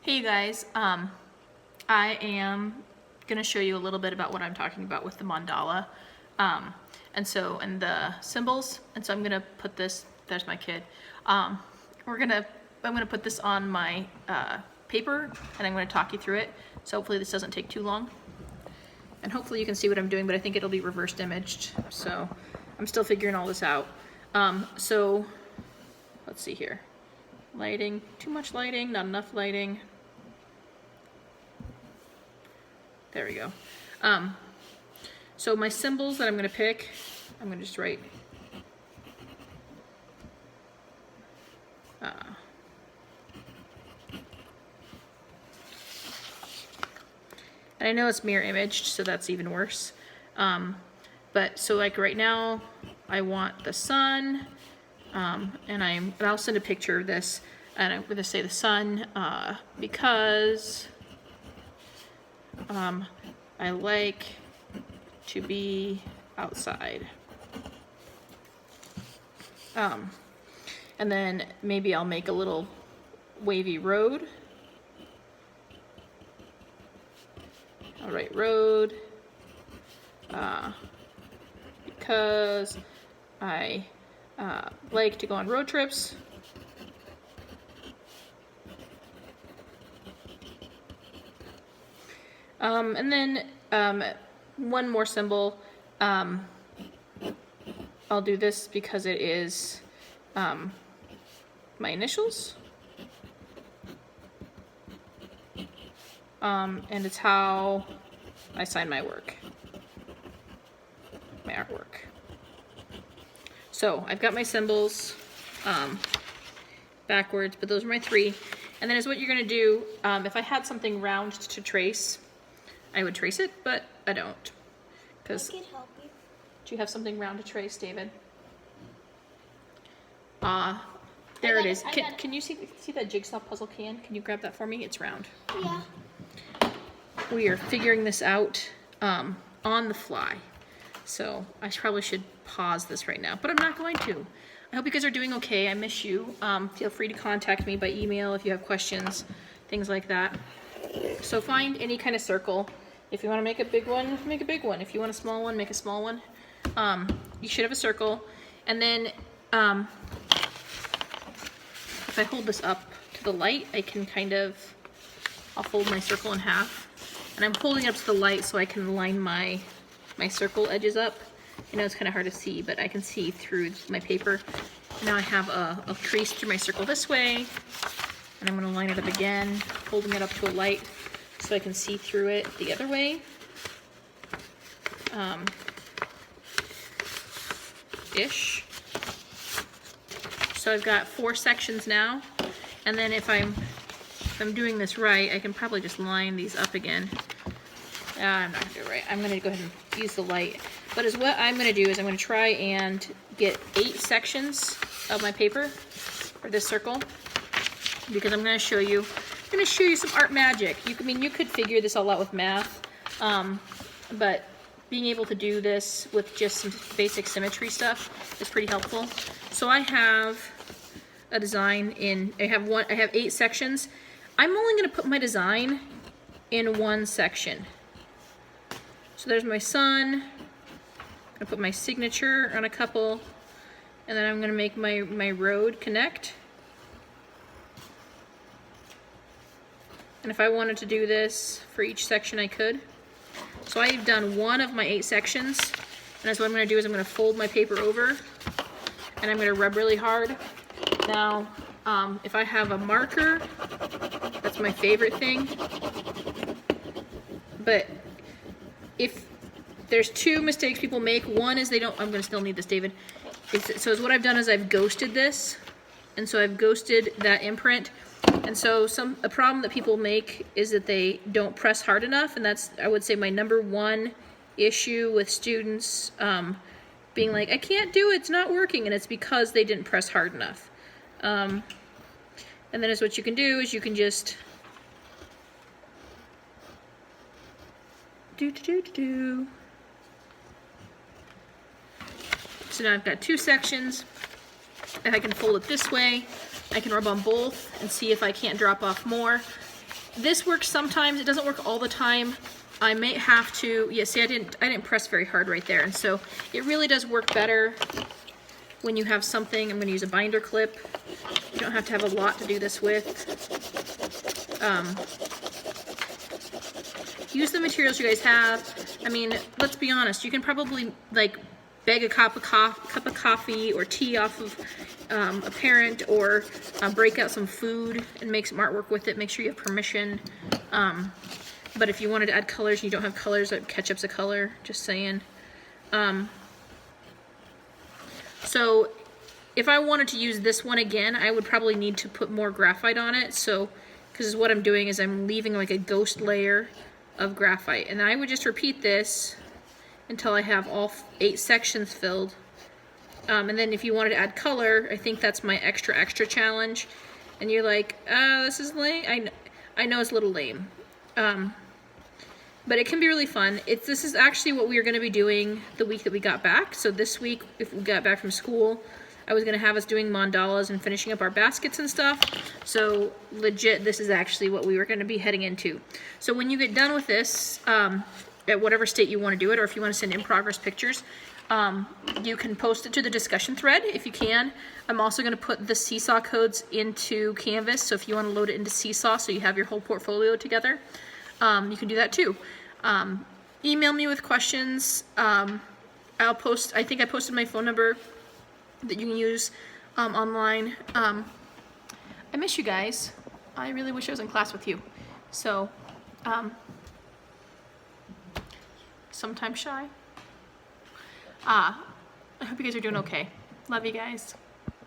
Hey guys, I am going to show you a little bit about what I'm talking about with the mandala, and the symbols. And so I'm going to put this. There's my kid. I'm going to put this on my paper, and I'm going to talk you through it. So hopefully this doesn't take too long, and hopefully you can see what I'm doing. But I think it'll be reversed imaged. So I'm still figuring all this out. So let's see here. Lighting, too much lighting, not enough lighting. There we go. So my symbols that I'm going to pick, I'm going to just write and I know it's mirror imaged, so that's even worse. But so like right now, I want the sun, and I'll send a picture of this, and I'm going to say the sun because I like to be outside. And then maybe I'll make a little wavy road. I'll write road because I like to go on road trips. And then one more symbol. I'll do this because it is my initials. And it's how I sign my work, my artwork. So I've got my symbols backwards, but those are my three. And then is what you're going to do, if I had something round to trace, I would trace it, but I don't. Because I can help you. Do you have something round to trace, David? There it is. Can you see that jigsaw puzzle can? Can you grab that for me? It's round. Yeah. We are figuring this out on the fly. So I probably should pause this right now, but I'm not going to. I hope you guys are doing okay. I miss you. Feel free to contact me by email if you have questions, things like that. So find any kind of circle. If you want to make a big one, make a big one. If you want a small one, make a small one. You should have a circle. And then if I hold this up to the light, I can I'll fold my circle in half. And I'm holding it up to the light so I can line my circle edges up. I know it's kind of hard to see, but I can see through my paper. Now I have a crease through my circle this way. And I'm going to line it up again, holding it up to a light so I can see through it the other way. Ish. So I've got 4 sections now, and then if I'm doing this right, I can probably just line these up again. I'm not going to do it right. I'm going to go ahead and use the light. But what I'm going to do is I'm going to try and get 8 sections of my paper, or this circle, because I'm going to show you some art magic. You could figure this all out with math, but being able to do this with just some basic symmetry stuff is pretty helpful. So I have a design I have 8 sections. I'm only going to put my design in 1 section. So there's my sun. I'm going to put my signature on a couple, and then I'm going to make my road connect. And if I wanted to do this for each section, I could. So I've done 1 of my 8 sections, and that's what I'm going to do is I'm going to fold my paper over, and I'm going to rub really hard. Now, if I have a marker, that's my favorite thing. But if there's 2 mistakes people make, one is I'm going to still need this, David. So what I've done is I've ghosted this, and so I've ghosted that imprint. And so a problem that people make is that they don't press hard enough, and that's, I would say, my number 1 issue with students being like, I can't do it, it's not working, and it's because they didn't press hard enough. And then what you can do is you can just So now I've got 2 sections, and I can fold it this way. I can rub on both and see if I can't drop off more. this works sometimes. It doesn't work all the time. I may have to, yeah, see I didn't press very hard right there, and so it really does work better when you have something. I'm going to use a binder clip. You don't have to have a lot to do this with. Use the materials you guys have. I mean, let's be honest, you can probably like beg a cup of coffee or tea off of a parent, or break out some food and make some artwork with it. Make sure you have permission. But if you wanted to add colors and you don't have colors, ketchup's a color, just saying. So if I wanted to use this one again, I would probably need to put more graphite on it. So, because what I'm doing is I'm leaving like a ghost layer of graphite. And I would just repeat this until I have all 8 sections filled. And then if you wanted to add color, I think that's my extra challenge. And you're like, this is lame. I know it's a little lame. But it can be really fun. This is actually what we are going to be doing the week that we got back. So this week, if we got back from school, I was going to have us doing mandalas and finishing up our baskets and stuff. So legit, this is actually what we were going to be heading into. So when you get done with this, at whatever state you want to do it, or if you want to send in progress pictures, you can post it to the discussion thread if you can. I'm also going to put the Seesaw codes into Canvas, so if you want to load it into Seesaw so you have your whole portfolio together, you can do that too. Email me with questions. I'll post, I think I posted my phone number that you can use online. I miss you guys. I really wish I was in class with you. So, sometimes shy. I hope you guys are doing okay. Love you guys.